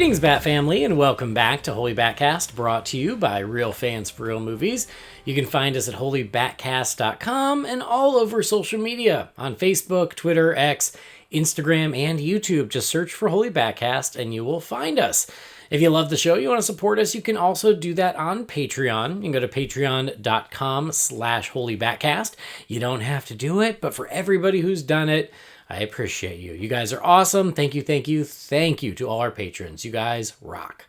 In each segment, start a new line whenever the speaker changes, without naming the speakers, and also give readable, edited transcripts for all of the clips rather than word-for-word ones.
Greetings, Bat Family, and welcome back to Holy BatCast, brought to you by Real Fans for Real Movies. You can find us at holybatcast.com and all over social media on Facebook, Twitter, X, Instagram, and YouTube. Just search for Holy BatCast and you will find us. If you love the show, you want to support us, you can also do that on Patreon. You can go to patreon.com/holybatcast. You don't have to do it, but for everybody who's done it, I appreciate you. You guys are awesome. Thank you to all our patrons. You guys rock.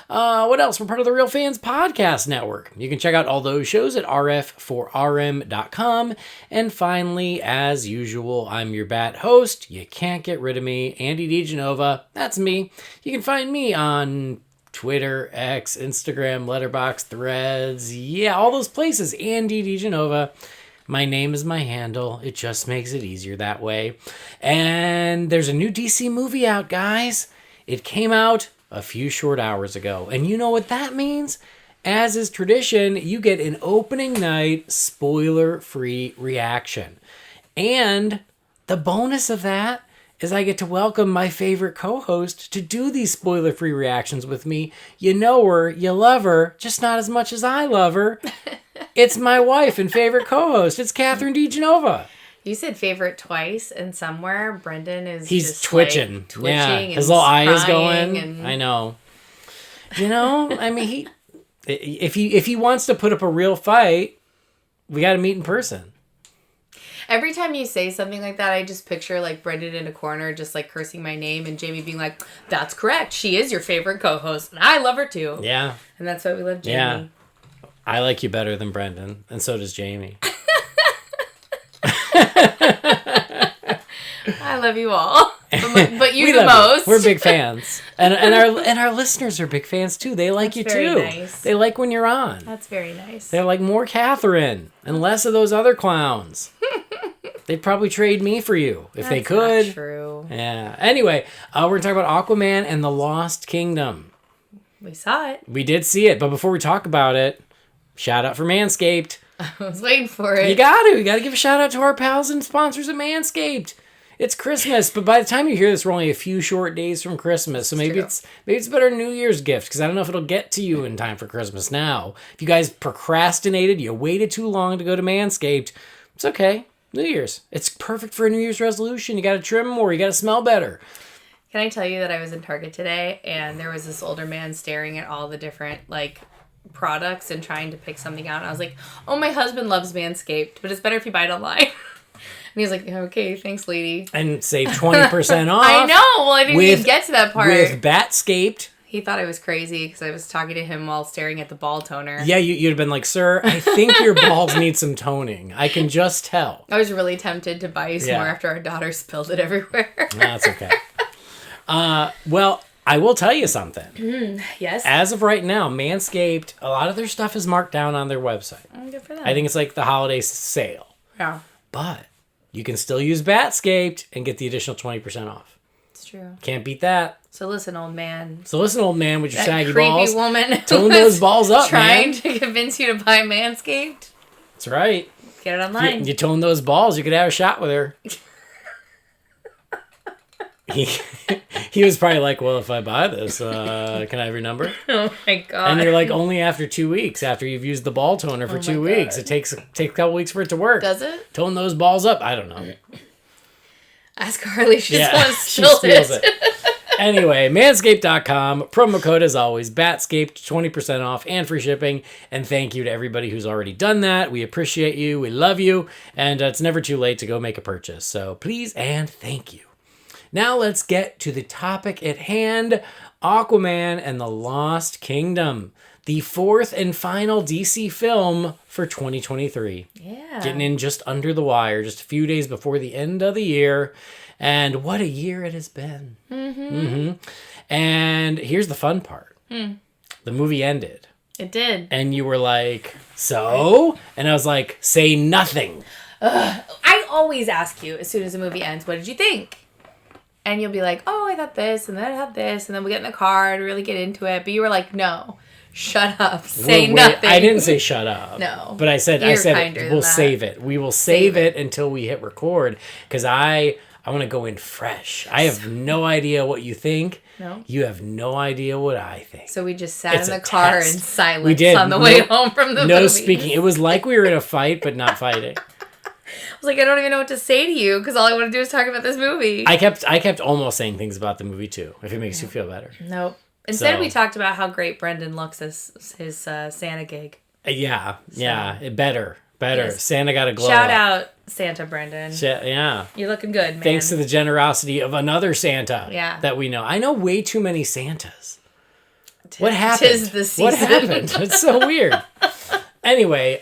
What else? We're part of the Real Fans Podcast Network. You can check out all those shows at rf4rm.com. And finally, as usual, I'm your Bat host. You can't get rid of me, Andy DiGenova. That's me. You can find me on Twitter, X, Instagram, Letterboxd, Threads. Yeah, all those places. Andy DiGenova. My name is my handle. It just makes it easier that way. And there's a new DC movie out, guys. It came out a few short hours ago. And you know what that means? As is tradition, you get an opening night spoiler-free reaction. And the bonus of that is I get to welcome my favorite co-host to do these spoiler-free reactions with me. You know her, you love her, just not as much as I love her. It's my wife and favorite co-host. It's Kathrynn DiGenova.
You said favorite twice, and somewhere Brendan is
He's twitching.
Like, twitching.
Yeah,
and
his little eye is going.
And...
I know. You know, I mean, if he wants to put up a real fight, we got to meet in person.
Every time you say something like that, I just picture like Brendan in a corner, just like cursing my name, and Jamie being like, "That's correct. She is your favorite co-host, and I love her too."
Yeah.
And that's why we love Jamie.
Yeah. I like you better than Brendan, and so does Jamie.
I love you all, but you the most.
We're big fans, and our listeners are big fans too. They like you too.
Nice.
They like when you're on.
That's very nice.
They're like more Kathrynn and less of those other clowns. They'd probably trade me for you if they could.
Not true.
Yeah. Anyway, we're gonna talk about Aquaman and the Lost Kingdom.
We saw it.
We did see it, but before we talk about it, shout out for Manscaped.
I was waiting for it.
You gotta give a shout out to our pals and sponsors at Manscaped. It's Christmas, but by the time you hear this, we're only a few short days from Christmas. So maybe it's a better New Year's gift, because I don't know if it'll get to you in time for Christmas now. If you guys procrastinated, you waited too long to go to Manscaped, it's okay. New Year's. It's perfect for a New Year's resolution. You got to trim more. You got to smell better.
Can I tell you that I was in Target today, and there was this older man staring at all the different, like, products and trying to pick something out. And I was like, oh, my husband loves Manscaped, but it's better if you buy it online. And he was like, okay, thanks, lady.
And save 20% off.
I know. Well, I didn't even get to that part.
With BatScaped.
He thought I was crazy because I was talking to him while staring at the ball toner.
Yeah, you'd have been like, sir, I think your balls need some toning. I can just tell.
I was really tempted to buy you some more after our daughter spilled it everywhere.
No, that's okay. Well, I will tell you something.
Yes?
As of right now, Manscaped, a lot of their stuff is marked down on their website.
Good for them.
I think it's like the holiday sale.
Yeah.
But you can still use BatScaped and get the additional 20% off.
It's true.
Can't beat that.
So listen, old man.
So listen, old man, with your saggy
creepy
balls.
Woman
tone those balls up,
trying
man.
to convince you to buy Manscaped.
That's right.
Get it online.
You tone those balls, you could have a shot with her. He was probably like, well, if I buy this, can I have your number?
Oh my God.
And you're like, only after 2 weeks, after you've used the ball toner for 2 weeks. It takes a couple weeks for it to work.
Does it?
Tone those balls up. I don't know.
Ask Harley. She just wants to spill it.
Anyway, manscaped.com. Promo code, as always, BatScaped, 20% off and free shipping. And thank you to everybody who's already done that. We appreciate you. We love you. And it's never too late to go make a purchase. So please and thank you. Now let's get to the topic at hand, Aquaman and the Lost Kingdom, the fourth and final DC film for 2023.
Yeah.
Getting in just under the wire, just a few days before the end of the year. And what a year it has been. And here's the fun part. The movie ended.
It did.
And you were like, so? And I was like, say nothing.
I always ask you as soon as the movie ends, what did you think? And you'll be like, oh, I thought this, and then I thought this, and then we get in the car and really get into it. But you were like, no, shut up, say nothing.
I didn't say shut up.
No.
But I said we'll save it. We will save it until we hit record. Because I I want to go in fresh. I have no idea what you think.
No.
You have no idea what I think.
So we just sat
It's
in
a
the car
test.
in silence
We did.
on the way home from the movie.
No speaking. It was like we were in a fight, but not fighting.
I was like, I don't even know what to say to you because all I want to do is talk about this movie.
I kept almost saying things about the movie too, if it makes you feel better.
Nope. Instead, we talked about how great Brendan looks as his Santa gig.
Yeah. Better.
Yes.
Santa got a glow
Shout
up.
out Santa Brendan.
Yeah.
You're looking good, man.
Thanks to the generosity of another Santa
Yeah.
that we know. I know way too many Santas. What happened?
'Tis the season.
What happened? It's so weird. Anyway,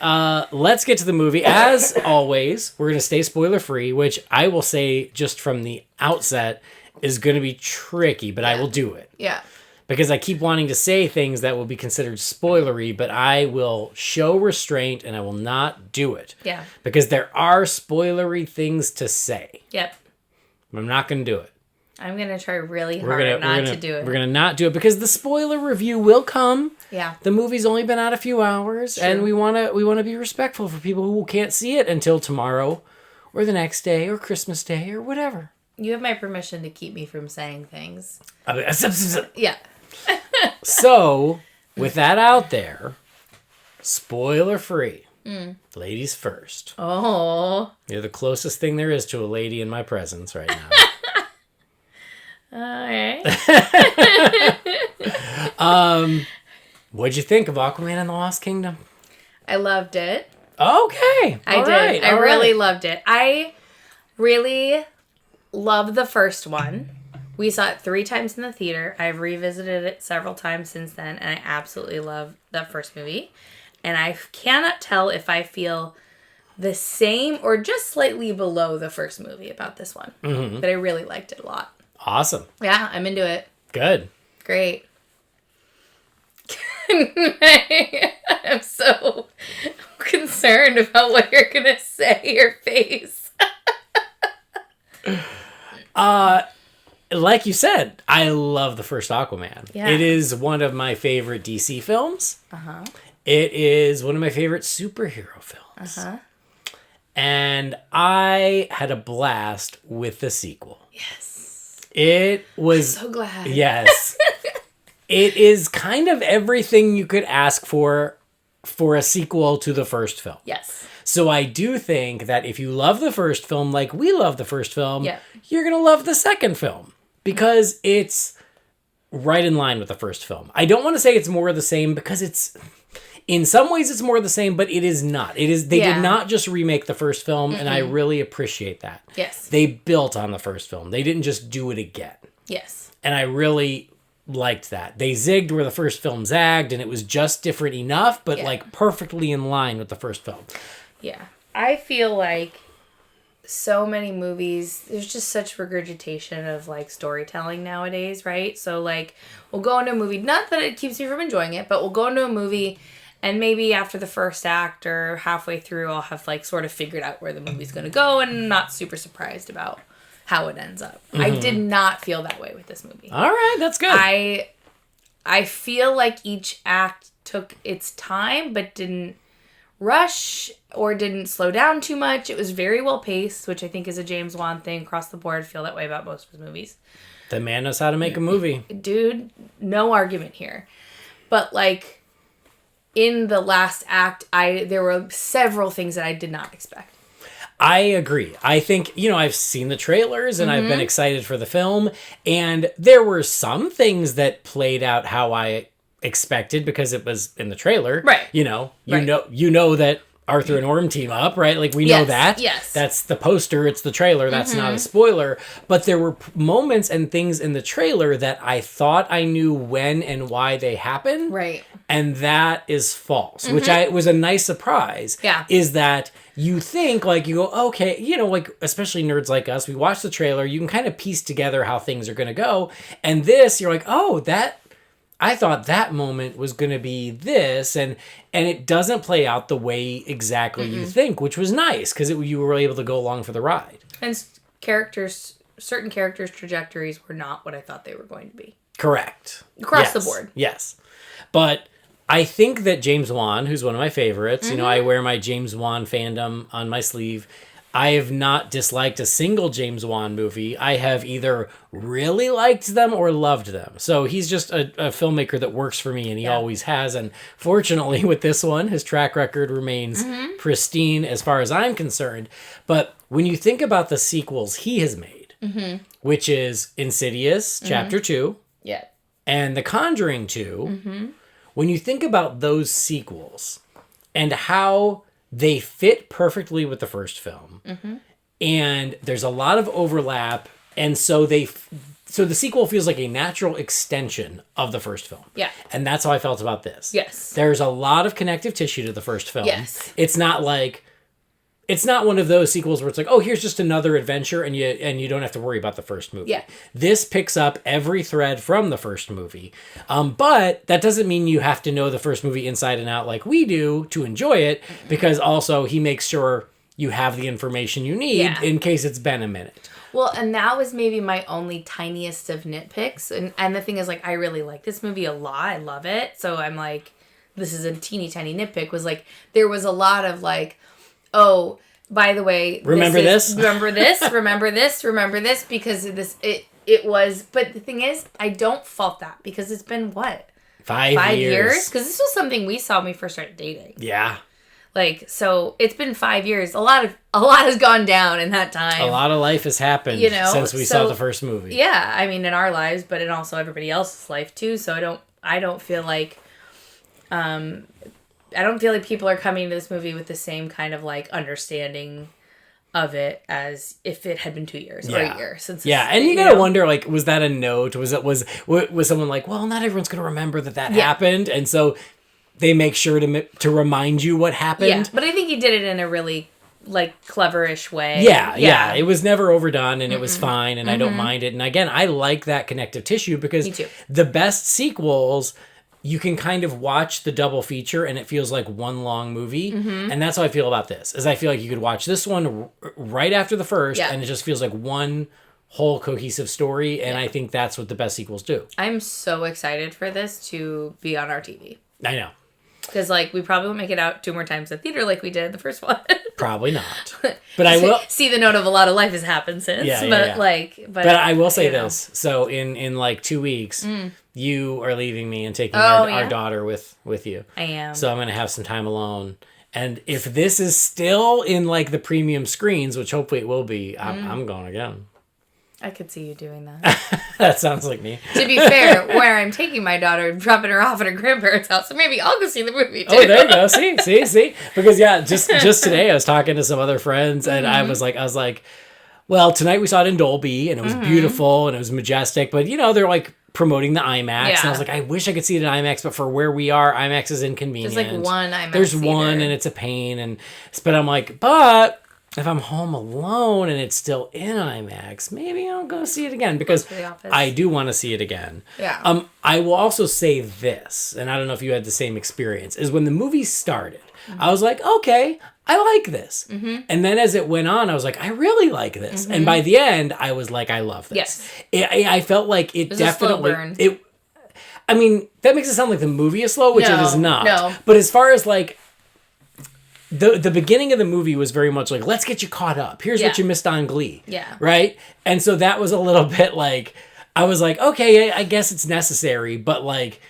let's get to the movie. As always, we're going to stay spoiler free, which I will say just from the outset is going to be tricky, but I will do it.
Yeah.
Because I keep wanting to say things that will be considered spoilery, but I will show restraint and I will not do it.
Yeah.
Because there are spoilery things to say.
Yep.
I'm not going to do it.
I'm going to try really hard not to do it.
We're going to not do it because the spoiler review will come.
Yeah.
The movie's only been out a few hours, and we want to be respectful for people who can't see it until tomorrow or the next day or Christmas Day or whatever.
You have my permission to keep me from saying things. Yeah.
So, with that out there, spoiler free. Ladies first.
Oh.
You're the closest thing there is to a lady in my presence right now.
All right.
What'd you think of Aquaman and the Lost Kingdom?
I loved it.
Okay.
I did. I really loved it. I really loved the first one. We saw it 3 times in the theater. I've revisited it several times since then, and I absolutely love that first movie. And I cannot tell if I feel the same or just slightly below the first movie about this one. Mm-hmm. But I really liked it a lot.
Awesome.
Yeah, I'm into it.
Good.
Great. I'm so concerned about what you're going to say, your face.
Like you said, I love the first Aquaman.
Yeah.
It is one of my favorite DC films.
Uh-huh.
It is one of my favorite superhero films.
Uh-huh.
And I had a blast with the sequel.
Yes.
It was...
I'm so glad.
Yes. It is kind of everything you could ask for a sequel to the first film.
Yes.
So I do think that if you love the first film like we love the first film,
Yeah.
you're going to love the second film because it's right in line with the first film. I don't want to say it's more of the same because it's in some ways it's more of the same, but it is not. They did not just remake the first film, and I really appreciate that.
Yes.
They built on the first film. They didn't just do it again.
Yes.
And I really liked that. They zigged where the first film zagged, and it was just different enough, but like perfectly in line with the first film.
Yeah. I feel like so many movies, there's just such regurgitation of like storytelling nowadays, right? So like we'll go into a movie, not that it keeps me from enjoying it, but we'll go into a movie and maybe after the first act or halfway through I'll have like sort of figured out where the movie's going to go and I'm not super surprised about how it ends up. I did not feel that way with this movie.
All right, that's good.
I feel like each act took its time but didn't rush or didn't slow down too much. It was very well paced, which I think is a James Wan thing across the board. I feel that way about most of his movies.
The man knows how to make a movie.
Dude, no argument here. But like in the last act, there were several things that I did not expect.
I agree. I think, I've seen the trailers and I've been excited for the film, and there were some things that played out how I expected because it was in the trailer.
Right.
You know that Arthur and Orm team up, right? Like we know that.
Yes.
That's the poster, it's the trailer, that's not a spoiler, but there were moments and things in the trailer that I thought I knew when and why they happened.
Right.
And that is false, which was a nice surprise.
Yeah.
Is that you think, like, you go, okay, like, especially nerds like us, we watch the trailer, you can kind of piece together how things are going to go. And this, you're like, oh, I thought that moment was going to be this. And it doesn't play out the way exactly you think, which was nice because you were able to go along for the ride.
And certain characters' trajectories were not what I thought they were going to be.
Correct.
Across the board.
Yes. But I think that James Wan, who's one of my favorites, I wear my James Wan fandom on my sleeve. I have not disliked a single James Wan movie. I have either really liked them or loved them. So he's just a filmmaker that works for me, and he always has. And fortunately, with this one, his track record remains pristine as far as I'm concerned. But when you think about the sequels he has made, which is Insidious, Chapter 2, and The Conjuring 2, when you think about those sequels and how they fit perfectly with the first film, and there's a lot of overlap, and so the sequel feels like a natural extension of the first film. Yeah. And that's how I felt about this.
Yes.
There's a lot of connective tissue to the first film.
Yes.
It's not one of those sequels where it's like, oh, here's just another adventure and you don't have to worry about the first movie.
Yeah.
This picks up every thread from the first movie. But that doesn't mean you have to know the first movie inside and out like we do to enjoy it, because also he makes sure you have the information you need in case it's been a minute.
Well, and that was maybe my only tiniest of nitpicks. And the thing is, like, I really like this movie a lot. I love it. So I'm like, this is a teeny tiny nitpick, was like, there was a lot of like, oh, by the way,
remember this,
because it was, but the thing is, I don't fault that, because it's been what?
5 years?
Because this was something we saw when we first started dating.
Yeah.
Like, so it's been 5 years. A lot has gone down in that time.
A lot of life has happened, since we saw the first movie.
Yeah, I mean, in our lives, but in also everybody else's life too. So I don't feel like people are coming to this movie with the same kind of like understanding of it as if it had been 2 years or a year since.
Yeah, and you gotta wonder, like, was that a note? Was someone like, well, not everyone's gonna remember that happened, and so they make sure to remind you what happened.
Yeah, but I think he did it in a really like cleverish way.
Yeah. It was never overdone, and it was fine, and I don't mind it. And again, I like that connective tissue, because the best sequels, you can kind of watch the double feature and it feels like one long movie. And that's how I feel about this, is I feel like you could watch this one right after the first and it just feels like one whole cohesive story. And I think that's what the best sequels do.
I'm so excited for this to be on our TV.
I know.
Because, like, we probably won't make it out 2 more times in the theater like we did the first one.
Probably not. But I will
see the note of a lot of life has happened since. But
I will say this. So in like 2 weeks, you are leaving me and taking our daughter with you.
I am.
So I'm going to have some time alone. And if this is still in like the premium screens, which hopefully it will be, I'm going again.
I could see you doing that.
That sounds like me.
To be fair, where I'm taking my daughter and dropping her off at her grandparents' house, so maybe I'll go see the movie too.
Oh, there you go. See. Because just today I was talking to some other friends, and I was like, well, tonight we saw it in Dolby, and it was beautiful and it was majestic, but they're like promoting the IMAX, and I was like, I wish I could see it in IMAX, but for where we are, IMAX is inconvenient.
There's like one IMAX.
There's one, and it's a pain, but I'm like, if I'm home alone and it's still in IMAX, maybe I'll go see it again, because I do want to see it again.
Yeah.
I will also say this, and I don't know if you had the same experience, is when the movie started, I was like, okay, I like this. And then as it went on, I was like, I really like this. And by the end, I was like, I love this.
Yes.
I felt like it definitely...
A slow burn.
I mean, that makes it sound like the movie is slow, which it is not.
No.
But as far as like... The beginning of the movie was very much like, let's get you caught up. Here's what you missed on Glee.
Yeah.
Right? And so that was a little bit like, I was like, okay, I guess it's necessary. But like,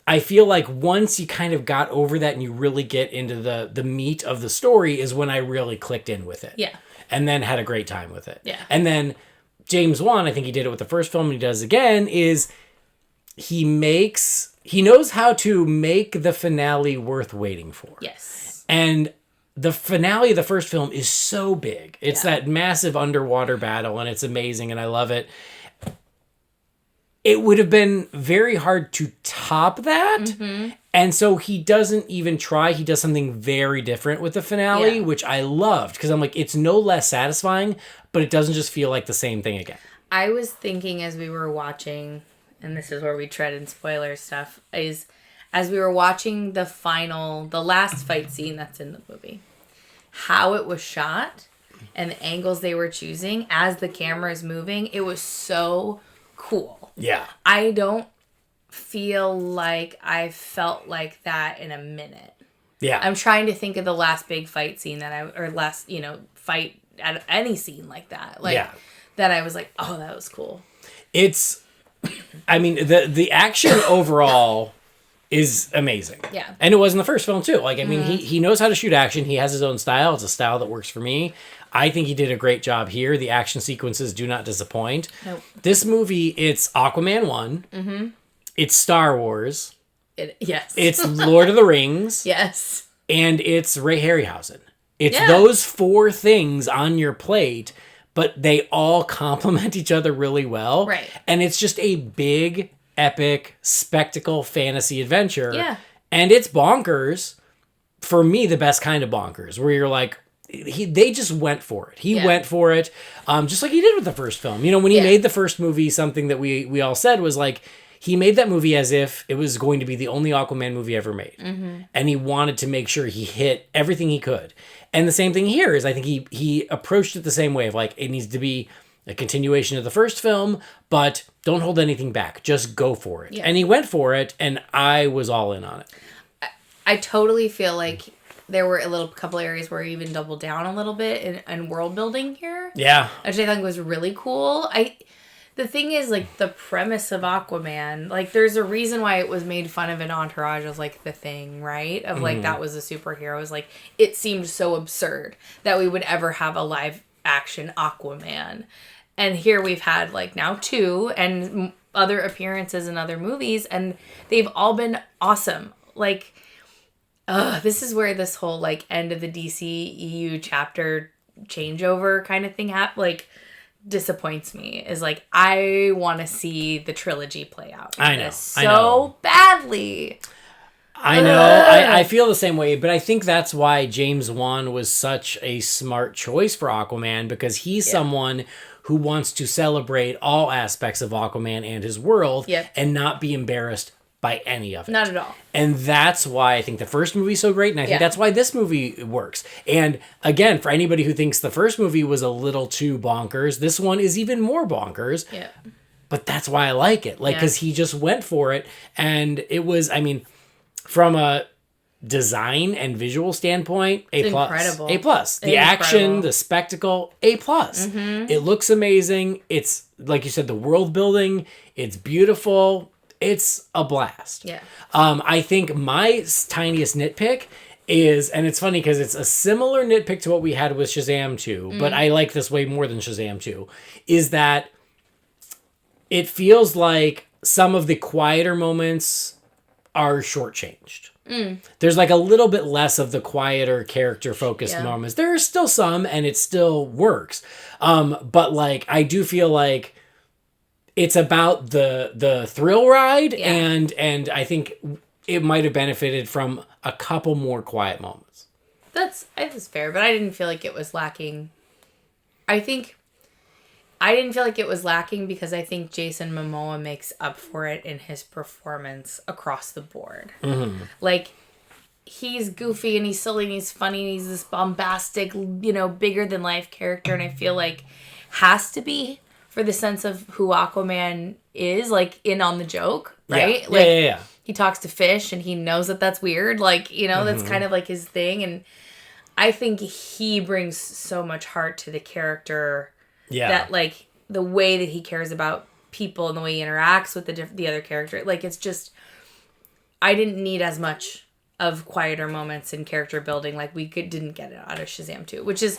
I feel like once you kind of got over that and you really get into the meat of the story is when I really clicked in with it.
Yeah.
And then had a great time with it.
Yeah.
And then James Wan, I think he did it with the first film and he does again, is he knows how to make the finale worth waiting for.
Yes.
And the finale of the first film is so big. It's that massive underwater battle, and it's amazing, and I love it. It would have been very hard to top that. And so he doesn't even try. He does something very different with the finale, which I loved, because I'm like, it's no less satisfying, but it doesn't just feel like the same thing again.
I was thinking as we were watching, and this is where we tread in spoiler stuff, is as we were watching the last fight scene that's in the movie, how it was shot and the angles they were choosing as the camera is moving, it was so cool.
Yeah.
I don't feel like I felt like that in a minute.
Yeah.
I'm trying to think of the last big fight scene fight at any scene like that. Like, that I was like, oh, that was cool.
It's, I mean, the action overall is amazing.
Yeah.
And it was in the first film too. Like, I mean, he knows how to shoot action. He has his own style. It's a style that works for me. I think he did a great job here. The action sequences do not disappoint.
Nope.
This movie, it's Aquaman 1. Mm-hmm. It's Star Wars.
Yes.
It's Lord of the Rings.
Yes.
And it's Ray Harryhausen. It's those 4 things on your plate, but they all complement each other really well.
Right.
And it's just a big, epic, spectacle fantasy adventure.
Yeah.
And it's bonkers. For me, the best kind of bonkers, where you're like, they just went for it. He went for it, just like he did with the first film. You know, when he made the first movie, something that we all said was like, he made that movie as if it was going to be the only Aquaman movie ever made. Mm-hmm. And he wanted to make sure he hit everything he could. And the same thing here is, I think he approached it the same way of like, it needs to be a continuation of the first film, but don't hold anything back. Just go for it. Yeah. And he went for it, and I was all in on it.
I totally feel like there were a couple areas where he even doubled down a little bit in world building here.
Yeah.
Which I think was really cool. The thing is, like, the premise of Aquaman, like, there's a reason why it was made fun of in Entourage as, like, the thing, right? Of, like, that was a superhero. It was, like, it seemed so absurd that we would ever have a live-action Aquaman. And here we've had, like, now 2 and other appearances in other movies, and they've all been awesome. Like, this is where this whole, like, end of the DCEU chapter changeover kind of thing like, disappoints me. Is like, I want to see the trilogy play out.
I know.
So badly.
I know. I feel the same way, but I think that's why James Wan was such a smart choice for Aquaman, because he's someone who wants to celebrate all aspects of Aquaman and his world and not be embarrassed by any of it.
Not at all.
And that's why I think the first movie's so great, and I think that's why this movie works. And again, for anybody who thinks the first movie was a little too bonkers, this one is even more bonkers. Yeah. But that's why I like it. Like, because he just went for it, and it was, I mean, from a design and visual standpoint, A+.
Incredible.
A+. The action, the spectacle, A+. Mm-hmm. It looks amazing. It's, like you said, the world building, it's beautiful. It's a blast. Yeah. I think my tiniest nitpick is, and it's funny because it's a similar nitpick to what we had with Shazam 2, but I like this way more than Shazam 2, is that it feels like some of the quieter moments are shortchanged. There's like a little bit less of the quieter character-focused moments. There are still some, and it still works. But like, I do feel like it's about the thrill ride, and I think it might have benefited from a couple more quiet moments.
That's fair, but I didn't feel like it was lacking. I didn't feel like it was lacking because I think Jason Momoa makes up for it in his performance across the board. Mm-hmm. Like, he's goofy and he's silly and he's funny and he's this bombastic, bigger than life character, and I feel like has to be for the sense of who Aquaman is, like, in on the joke, right?
Yeah.
Like,
yeah.
He talks to fish and he knows that that's weird. Like, that's kind of like his thing. And I think he brings so much heart to the character that, like, the way that he cares about people and the way he interacts with the other character. Like, it's just, I didn't need as much of quieter moments in character building. Like, we didn't get it out of Shazam 2, which is...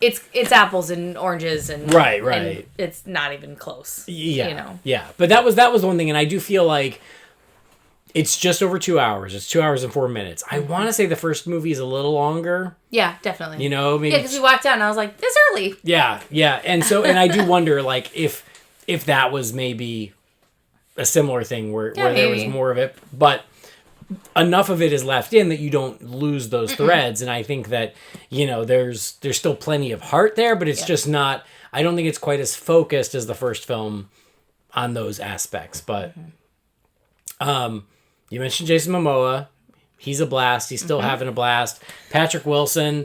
It's apples and oranges and
right.
And it's not even close.
Yeah, yeah. But that was the one thing, and I do feel like it's just over 2 hours. It's 2 hours and 4 minutes. I want to say the first movie is a little longer.
Yeah, definitely.
Maybe
because we walked out and I was like, this early.
Yeah, and I do wonder, like, if that was maybe a similar thing where there was more of it, but enough of it is left in that you don't lose those threads. And I think that, there's still plenty of heart there, but it's just not, I don't think it's quite as focused as the first film on those aspects. But you mentioned Jason Momoa. He's a blast. He's still having a blast. Patrick Wilson,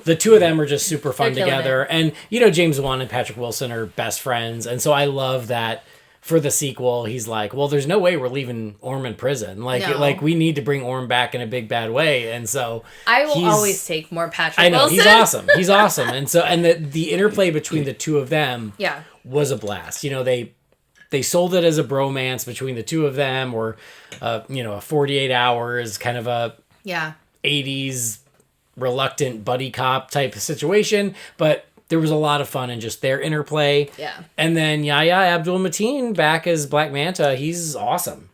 the two of them are just super fun together. And, James Wan and Patrick Wilson are best friends. And so I love that for the sequel, he's like, well, there's no way we're leaving Orm in prison.
No.
Like we need to bring Orm back in a big bad way. And so
I will always take more Patrick
I know,
Wilson.
he's awesome. He's awesome. And so, and the interplay between the two of them
Yeah.
was a blast. You know, they sold it as a bromance between the two of them, or, you know, a 48 hours kind of a 80s reluctant buddy cop type of situation. But there was a lot of fun in just their interplay.
Yeah.
And then Yahya Abdul-Mateen back as Black Manta. He's awesome.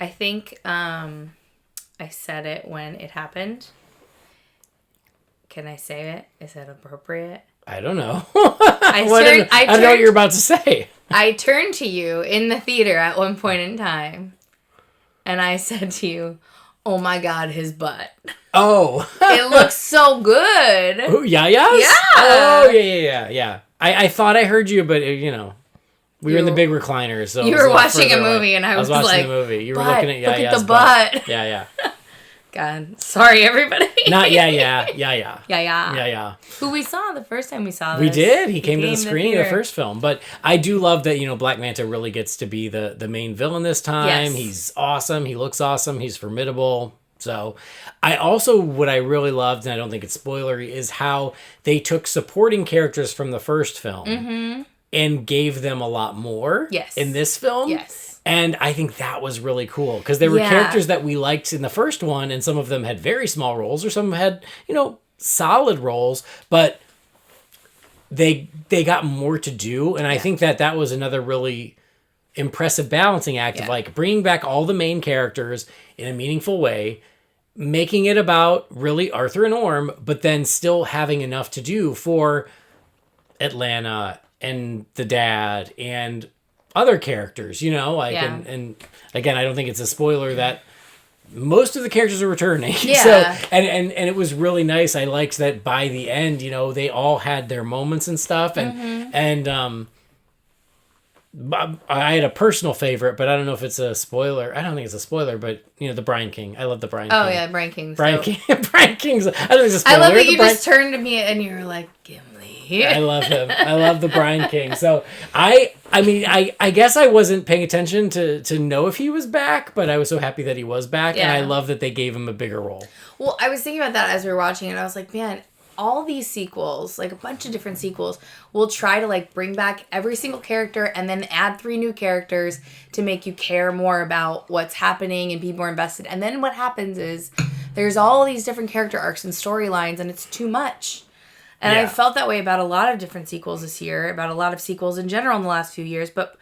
I think I said it when it happened. Can I say it? Is that appropriate?
I don't know.
I
don't know what you're about to say.
I turned to you in the theater at one point in time, and I said to you, "Oh my God, his butt!
Oh,
It looks so good."
Ooh, Yahya's?
Yeah.
Oh, yeah. I thought I heard you, but you know, we were in the big recliner, so
you
it was
were
a lot
watching a
further away.
movie, and I was
watching
like,
the movie. You were
"Butt,
looking at
look
Yahya's
at the butt."
Yeah.
God, sorry everybody.
Not yeah.
Yeah. Who we saw the first time we saw this.
We did. He came to the screening of the
theater.
first film. But I do love that, you know, Black Manta really gets to be the main villain this time.
Yes.
He's awesome. He looks awesome. He's formidable. So I also, what I really loved, and I don't think it's spoilery, is how they took supporting characters from the first film and gave them a lot more in this film.
Yes.
And I think that was really cool because there were characters that we liked in the first one, and some of them had very small roles, or some had, you know, solid roles, but they got more to do. And I think that was another really impressive balancing act of like bringing back all the main characters in a meaningful way, making it about really Arthur and Orm, but then still having enough to do for Atlanta and the dad and other characters, you know, like, and again, I don't think it's a spoiler that most of the characters are returning.
Yeah.
So, and it was really nice. I liked that by the end, you know, they all had their moments and stuff. And I had a personal favorite, but I don't know if it's a spoiler. I don't think it's a spoiler, but you know, the Brian King. I love the Brian King.
Oh yeah, Brian King.
Brian King. Brian King's. I don't think it's a spoiler.
I love that you just turned to me and you were like, Gimli.
I love him. I love the Brian King. So I mean, I guess I wasn't paying attention to know if he was back, but I was so happy that he was back, and I love that they gave him a bigger role.
Well, I was thinking about that as we were watching it. I was like, man, all these sequels, like a bunch of different sequels, will try to like bring back every single character and then add 3 new characters to make you care more about what's happening and be more invested. And then what happens is there's all these different character arcs and storylines, and it's too much. And I felt that way about a lot of different sequels this year, about a lot of sequels in general in the last few years, but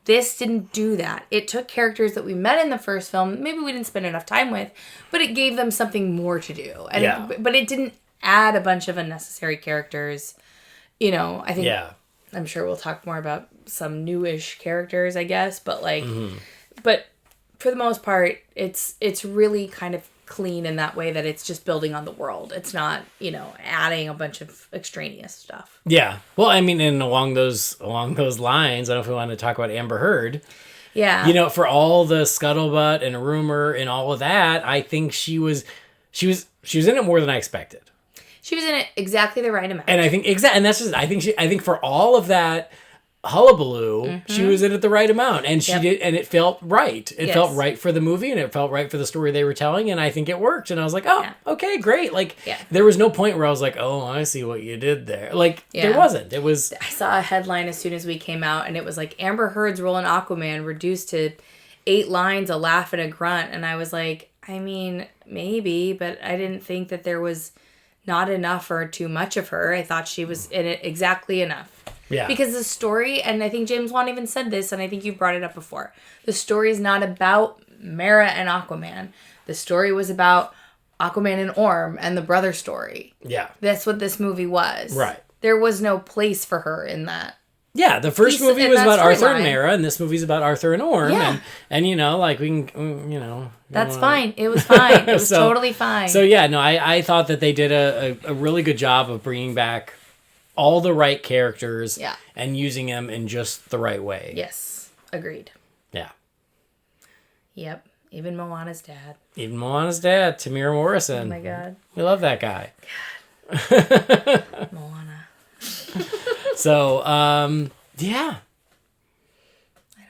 this didn't do that. It took characters that we met in the first film, maybe we didn't spend enough time with, but it gave them something more to do. And but it didn't add a bunch of unnecessary characters. You know, I think I'm sure we'll talk more about some newish characters, I guess, but like but for the most part, it's really kind of clean in that way that it's just building on the world. It's not, you know, adding a bunch of extraneous stuff. Yeah.
Well, I mean, and along those lines, I don't know if we want to talk about Amber Heard.
Yeah.
You know, for all the scuttlebutt and rumor and all of that, I think she was in it more than I expected.
She was in it exactly the right amount.
And I think and that's just I think for all of that hullabaloo, she was in it the right amount, and she did, and it felt right. It felt right for the movie, and it felt right for the story they were telling, and I think it worked. And I was like, oh, okay, great. Like, there was no point where I was like, oh, I see what you did there. Like, there wasn't. It was.
I saw a headline as soon as we came out, and it was like Amber Heard's role in Aquaman reduced to 8 lines, a laugh, and a grunt, and I was like, I mean, maybe, but I didn't think that there was not enough or too much of her. I thought she was in it exactly enough.
Yeah.
Because the story, and I think James Wan even said this, and I think you've brought it up before, the story is not about Mera and Aquaman. The story was about Aquaman and Orm and the brother story.
Yeah.
That's what this movie was.
Right.
There was no place for her in that.
Yeah, the first movie was about Arthur and Mera, and this movie's about Arthur and Orm.
Yeah.
And you know, like, we can, you know.
That's fine. It was fine. It was totally fine.
So, yeah, no, I thought that they did a really good job of bringing back all the right characters and using them in just the right way.
Yes. Agreed.
Yeah.
Yep. Even Moana's dad.
Tamir Morrison.
Oh, my God.
We love that guy.
Moana.
So, yeah.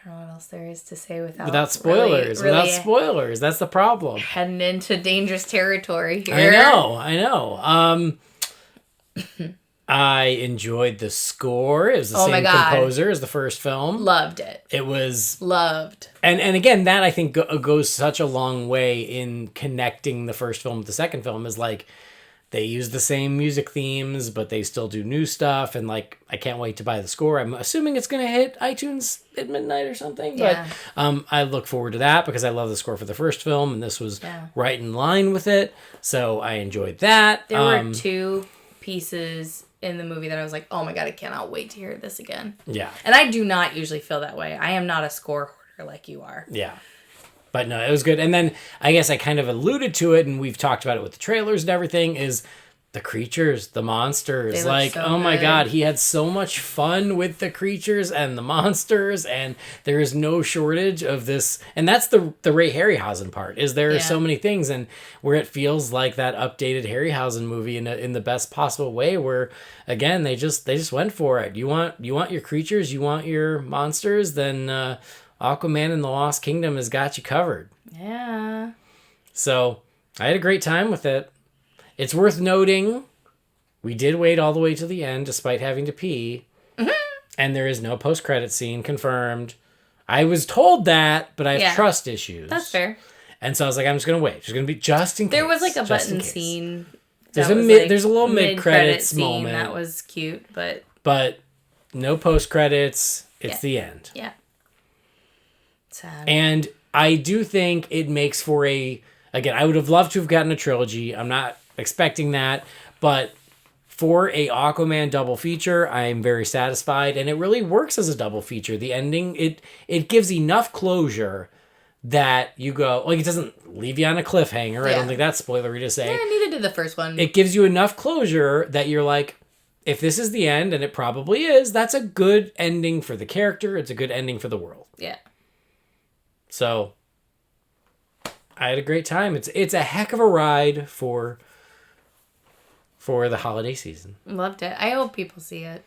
don't know what else there is to say without
spoilers.
really
Without spoilers. That's the problem.
Heading into dangerous territory here.
I know. I enjoyed the score. It was the same composer as the first film.
Loved it.
It was...
Loved.
And again, that I think goes such a long way in connecting the first film with the second film, is like, they use the same music themes, but they still do new stuff. And like, I can't wait to buy the score. I'm assuming it's going to hit iTunes at midnight or something.
Yeah.
But I look forward to that because I love the score for the first film. And this was right in line with it. So I enjoyed that.
There were two pieces in the movie that I was like, oh my God, I cannot wait to hear this again.
Yeah.
And I do not usually feel that way. I am not a score hoarder like you are.
Yeah. But no, it was good. And then I guess I kind of alluded to it, and we've talked about it with the trailers and everything, is the creatures, the monsters. Like, so my God, he had so much fun with the creatures and the monsters, and there is no shortage of this. And that's the Ray Harryhausen part, is there are so many things, and where it feels like that updated Harryhausen movie in the best possible way, where again they just went for it. You want your creatures, you want your monsters, then Aquaman and the Lost Kingdom has got you covered.
Yeah.
So I had a great time with it. It's worth noting, we did wait all the way to the end despite having to pee. Mm-hmm. And there is no post-credit scene confirmed. I was told that, but I have trust issues.
That's fair.
And so I was like, I'm just going to wait. There's going to be just in case.
There was like a button scene.
There's a little mid-credits moment.
That was cute, but...
But no post-credits. It's the end.
Yeah. Sad.
And I do think it makes for again, I would have loved to have gotten a trilogy. I'm not expecting that, but for a Aquaman double feature, I'm very satisfied, and it really works as a double feature. The ending, it gives enough closure that you go, like, it doesn't leave you on a cliffhanger. I don't think that's spoilery to say.
Yeah, neither did the first one.
It gives you enough closure that you're like, if this is the end, and it probably is, that's a good ending for the character. It's a good ending for the world.
Yeah.
So I had a great time. It's a heck of a ride for the holiday season.
Loved it. I hope people see it.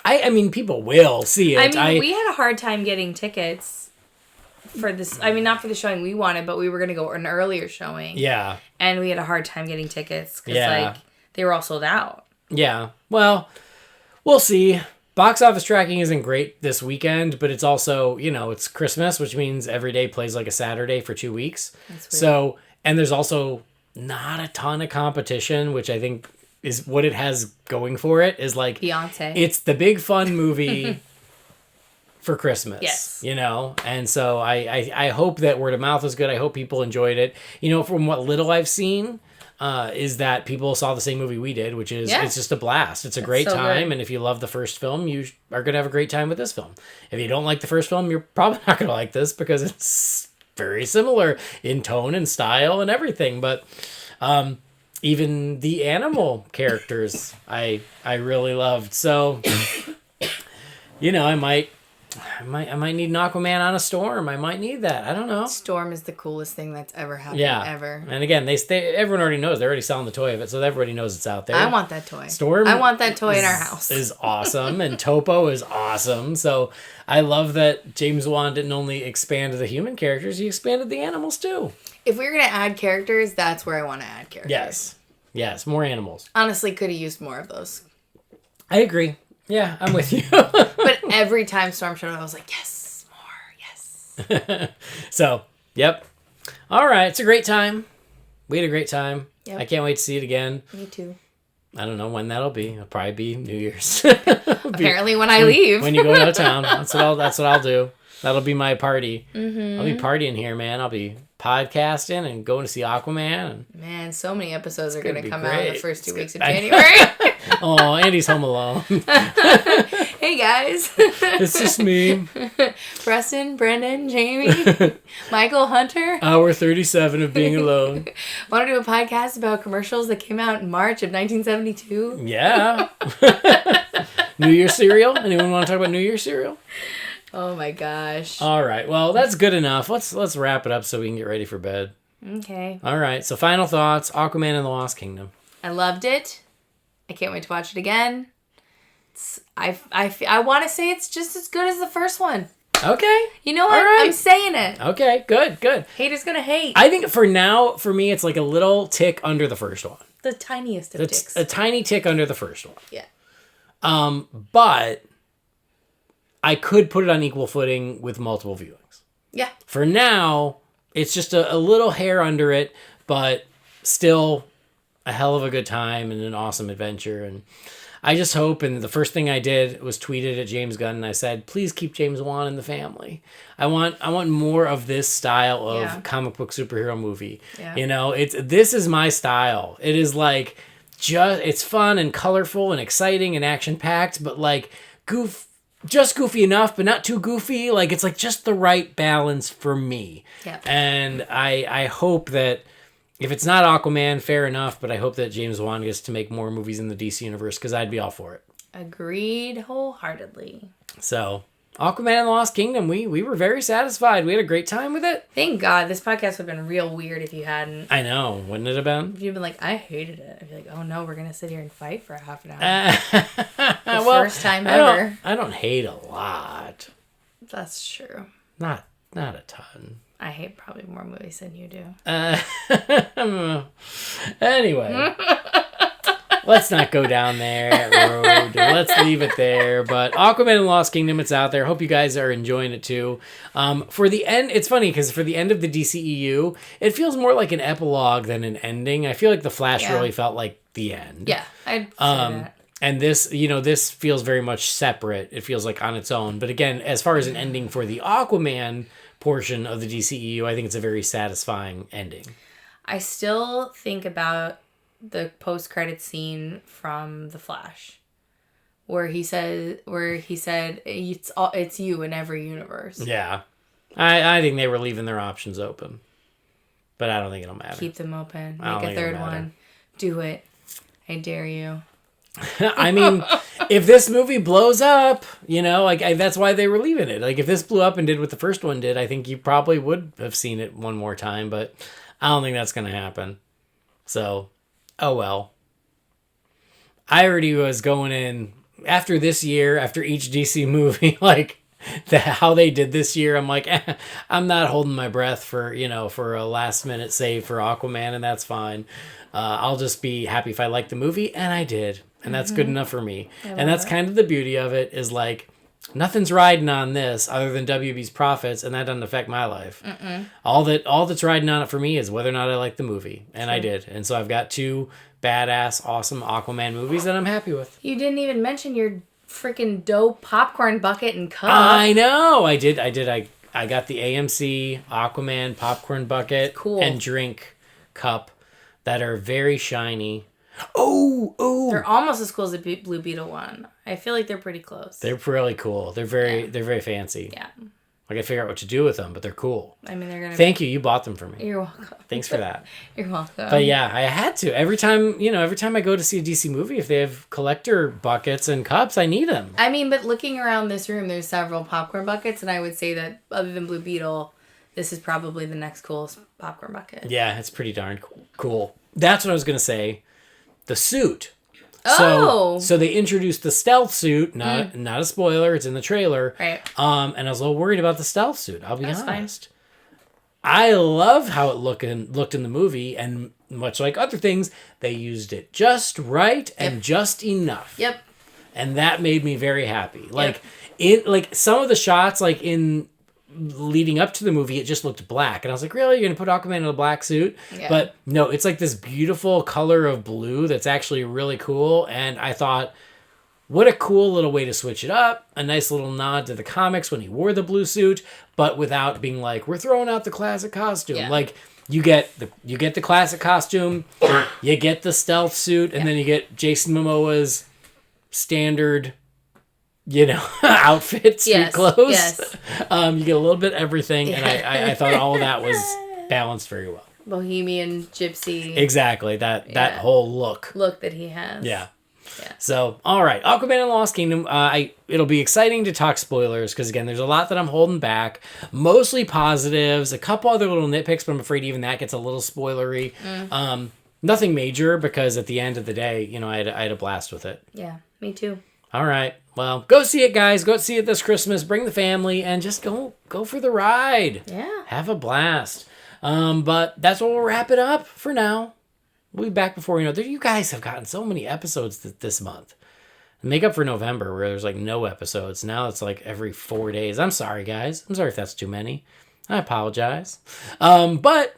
I mean, people will see it.
I mean, we had a hard time getting tickets for this. I mean, not for the showing we wanted, but we were going to go an earlier showing.
Yeah.
And we had a hard time getting tickets because like they were all sold out.
Yeah. Well, we'll see. Box office tracking isn't great this weekend, but it's also, it's Christmas, which means every day plays like a Saturday for 2 weeks. That's weird. So, and there's also not a ton of competition, which I think is what it has going for it, is like...
Beyonce.
It's the big fun movie for Christmas.
Yes.
And so I hope that word of mouth was good. I hope people enjoyed it. From what little I've seen... is that people saw the same movie we did, which is it's just a blast. It's a great time, good. And if you love the first film, you are going to have a great time with this film. If you don't like the first film, you're probably not going to like this because it's very similar in tone and style and everything. But even the animal characters, I really loved. So, I might need an Aquaman on a storm. I might need that. I don't know.
Storm is the coolest thing that's ever happened ever.
And again, everyone already knows. They're already selling the toy of it, so everybody knows it's out there.
I want that toy.
Storm.
I want that toy in our house.
Is awesome, and Topo is awesome. So I love that James Wan didn't only expand the human characters; he expanded the animals too.
If we were gonna add characters, that's where I want to add characters.
Yes, more animals.
Honestly, could have used more of those.
I agree. Yeah, I'm with you.
But every time Storm showed up, I was like, yes, more, yes.
So, yep. All right, it's a great time. We had a great time. Yep. I can't wait to see it again.
Me too.
I don't know when that'll be. It'll probably be New Year's.
Apparently when I leave.
When you go out of town. That's what I'll do. That'll be my party. Mm-hmm. I'll be partying here, man. I'll be podcasting and going to see Aquaman.
Man, so many episodes are going to come out in the first 2 weeks of January.
Oh, Andy's home alone.
Hey, guys.
It's just me.
Preston, Brendan, Jamie, Michael, Hunter.
Hour 37 of being alone.
Want to do a podcast about commercials that came out in March of 1972?
Yeah. New Year's cereal? Anyone want to talk about New Year's cereal?
Oh my gosh.
All right. Well, that's good enough. Let's wrap it up so we can get ready for bed.
Okay.
All right. So final thoughts, Aquaman and the Lost Kingdom.
I loved it. I can't wait to watch it again. I want to say it's just as good as the first one.
Okay.
You know what?
All right.
I'm saying it.
Okay, good.
Haters gonna hate.
I think for now, for me, it's like a little tick under the first one.
The tiniest of ticks.
A tiny tick under the first one.
Yeah.
But I could put it on equal footing with multiple viewings.
Yeah.
For now, it's just a little hair under it, but still a hell of a good time and an awesome adventure. And I just hope, and the first thing I did was tweeted at James Gunn and I said, please keep James Wan in the family. I want more of this style of comic book superhero movie.
Yeah.
You know, this is my style. It is like it's fun and colorful and exciting and action packed, but like just goofy enough, but not too goofy. Like it's like just the right balance for me.
Yep.
And I hope that if it's not Aquaman, fair enough, but I hope that James Wan gets to make more movies in the DC universe because I'd be all for it.
Agreed wholeheartedly.
So, Aquaman and the Lost Kingdom, we were very satisfied. We had a great time with it.
Thank God. This podcast would have been real weird if you hadn't.
I know. Wouldn't it have been?
If you'd been like, I hated it. I'd be like, oh no, we're going to sit here and fight for half an hour. First time ever.
I don't hate a lot.
That's true.
Not a ton.
I hate probably more movies than you do.
Anyway, let's not go down that road. Let's leave it there. But Aquaman and Lost Kingdom, it's out there. Hope you guys are enjoying it too. For the end, it's funny because for the end of the DCEU, it feels more like an epilogue than an ending. I feel like The Flash really felt like the end.
Yeah, I'd say that.
And this feels very much separate. It feels like on its own. But again, as far as an ending for the Aquaman portion of the DCEU, I think it's a very satisfying ending.
I still think about the post-credit scene from The Flash, where he said it's you in every universe.
Yeah, I think they were leaving their options open, but I don't think it'll matter.
Keep them open. Make a third one. Do it. I dare you.
I mean, if this movie blows up, that's why they were leaving it. Like, if this blew up and did what the first one did, I think you probably would have seen it one more time, but I don't think that's going to happen. So, oh well. I already was going in, after this year, after each DC movie, like, how they did this year, I'm like, I'm not holding my breath for a last minute save for Aquaman, and that's fine. I'll just be happy if I like the movie, and I did. And that's good enough for me. And that's kind of the beauty of it, is like, nothing's riding on this other than WB's profits, and that doesn't affect my life. All that's riding on it for me is whether or not I like the movie. And I did. And so I've got 2 badass, awesome Aquaman movies that I'm happy with.
You didn't even mention your freaking dope popcorn bucket and cup.
I know. I did. I got the AMC Aquaman popcorn bucket and drink cup that are very shiny. Oh!
They're almost as cool as the Blue Beetle one. I feel like they're pretty close.
They're really cool. They're very fancy.
Yeah.
I gotta figure out what to do with them, but they're cool.
I mean, they're gonna.
Thank you. You bought them for me.
You're welcome.
Thanks for that.
You're welcome.
But yeah, I had to. Every time I go to see a DC movie, if they have collector buckets and cups, I need them.
I mean, but looking around this room, there's several popcorn buckets, and I would say that other than Blue Beetle, this is probably the next coolest popcorn bucket.
Yeah, it's pretty darn cool. That's what I was gonna say. The suit.
Oh!
So they introduced the stealth suit. Not a spoiler. It's in the trailer.
Right.
And I was a little worried about the stealth suit. I'll be honest. I love how it looked in the movie, and much like other things, they used it just right and just enough.
Yep.
And that made me very happy. Like some of the shots, like in leading up to the movie, it just looked black, and I was like, really, you're gonna put Aquaman in a black suit? But no, it's like this beautiful color of blue that's actually really cool. And I thought, what a cool little way to switch it up. A nice little nod to the comics when he wore the blue suit, but without being like, we're throwing out the classic costume. Like, you get the classic costume, you get the stealth suit, and then you get Jason Momoa's standard outfit, street clothes. Yes. You get a little bit of everything, and I thought all of that was balanced very well.
Bohemian gypsy.
Exactly. That whole look
that he has.
Yeah. So, all right, Aquaman and Lost Kingdom. It'll be exciting to talk spoilers because, again, there's a lot that I'm holding back. Mostly positives, a couple other little nitpicks, but I'm afraid even that gets a little spoilery. Nothing major because at the end of the day, I had a blast with it.
Yeah, me too.
All right. Well, go see it, guys. Go see it this Christmas. Bring the family and just go for the ride.
Yeah.
Have a blast. But that's what we'll wrap it up for now. We'll be back before you know. You guys have gotten so many episodes this month. Make up for November where there's like no episodes. Now it's like every 4 days. I'm sorry, guys. I'm sorry if that's too many. I apologize. But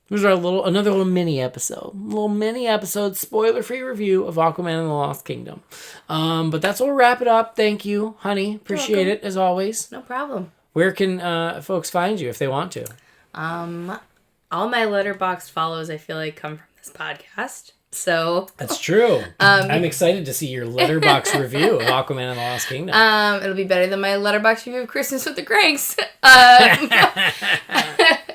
here's another little mini episode, spoiler-free review of Aquaman and the Lost Kingdom. But that's what we'll wrap it up. Thank you, honey. Appreciate it as always.
No problem.
Where can folks find you if they want to?
All my Letterboxd follows, I feel like, come from this podcast. So
that's true. I'm excited to see your Letterboxd review of Aquaman and the Lost Kingdom.
It'll be better than my Letterboxd review of Christmas with the Cranks. You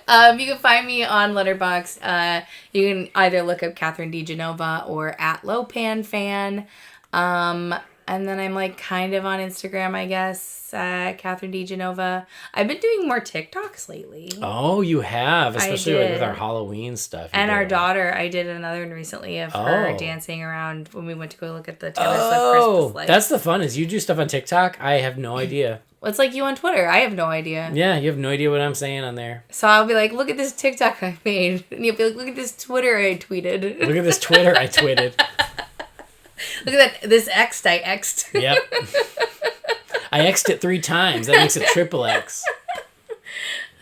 can find me on Letterboxd. You can either look up Kathrynn DeGenova or @LopanFan. And then I'm like kind of on Instagram, I guess, Kathrynn DeGenova. I've been doing more TikToks lately.
Oh, you have, especially like with our Halloween stuff.
And our daughter, I did another one recently of her dancing around when we went to go look at the Taylor Swift Christmas lights.
That's the fun is you do stuff on TikTok. I have no idea.
Well, it's like you on Twitter. I have no idea.
Yeah, you have no idea what I'm saying on there.
So I'll be like, look at this TikTok I made. And you'll be like, look at this Twitter I tweeted.
Look at this Twitter I tweeted.
Look at that. This X'd I X'd.
Yep. I X'd it 3 times. That makes it triple X.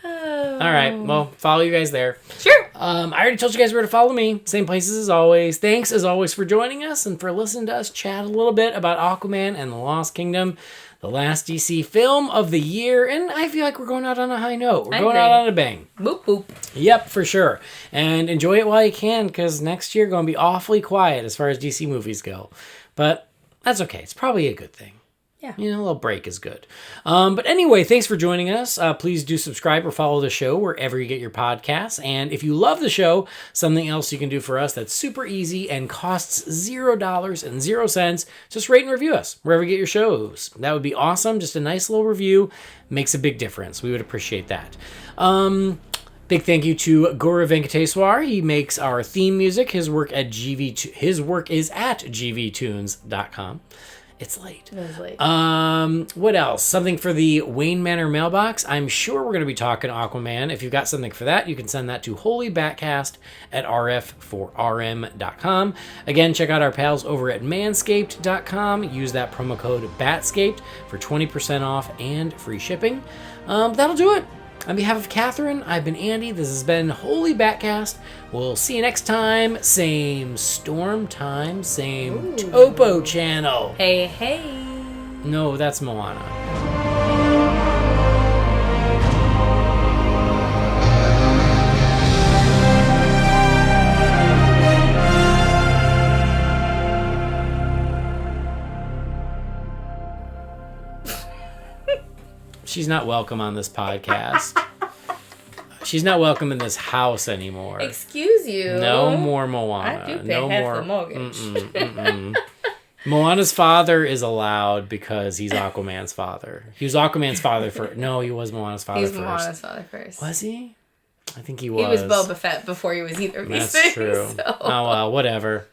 All right. Well, follow you guys there.
Sure.
I already told you guys where to follow me. Same places as always. Thanks as always for joining us and for listening to us chat a little bit about Aquaman and the Lost Kingdom, the last DC film of the year. And I feel like we're going out on a high note. We're going out on a bang.
Boop, boop.
Yep, for sure. And enjoy it while you can, because next year going to be awfully quiet as far as DC movies go. But that's okay. It's probably a good thing.
Yeah.
You know, a little break is good. But anyway, thanks for joining us. Please do subscribe or follow the show wherever you get your podcasts. And if you love the show, something else you can do for us that's super easy and costs $0.00. Just rate and review us wherever you get your shows. That would be awesome. Just a nice little review makes a big difference. We would appreciate that. Big thank you to Gaurav Venkateswar. He makes our theme music. His work is at gvtunes.com. It's late.
It is late.
What else? Something for the Wayne Manor mailbox. I'm sure we're going to be talking Aquaman. If you've got something for that, you can send that to Holy BatCast at rf4rm.com. Again, check out our pals over at manscaped.com. Use that promo code BATSCAPED for 20% off and free shipping. That'll do it. On behalf of Kathrynn, I've been Andy. This has been Holy BatCast. We'll see you next time. Same storm time, same Topo channel.
Hey, hey.
No, that's Moana. She's not welcome on this podcast. She's not welcome in this house anymore.
Excuse you.
No more Moana.
I do pay
no
half
more.
the mortgage.
Moana's father is allowed because he's Aquaman's father. He was Aquaman's father first. No, he was Moana's father first.
He was Moana's father first.
Was he? I think he was.
He was Boba Fett before he was either of these
That's
things.
true.
So.
Oh, well, whatever.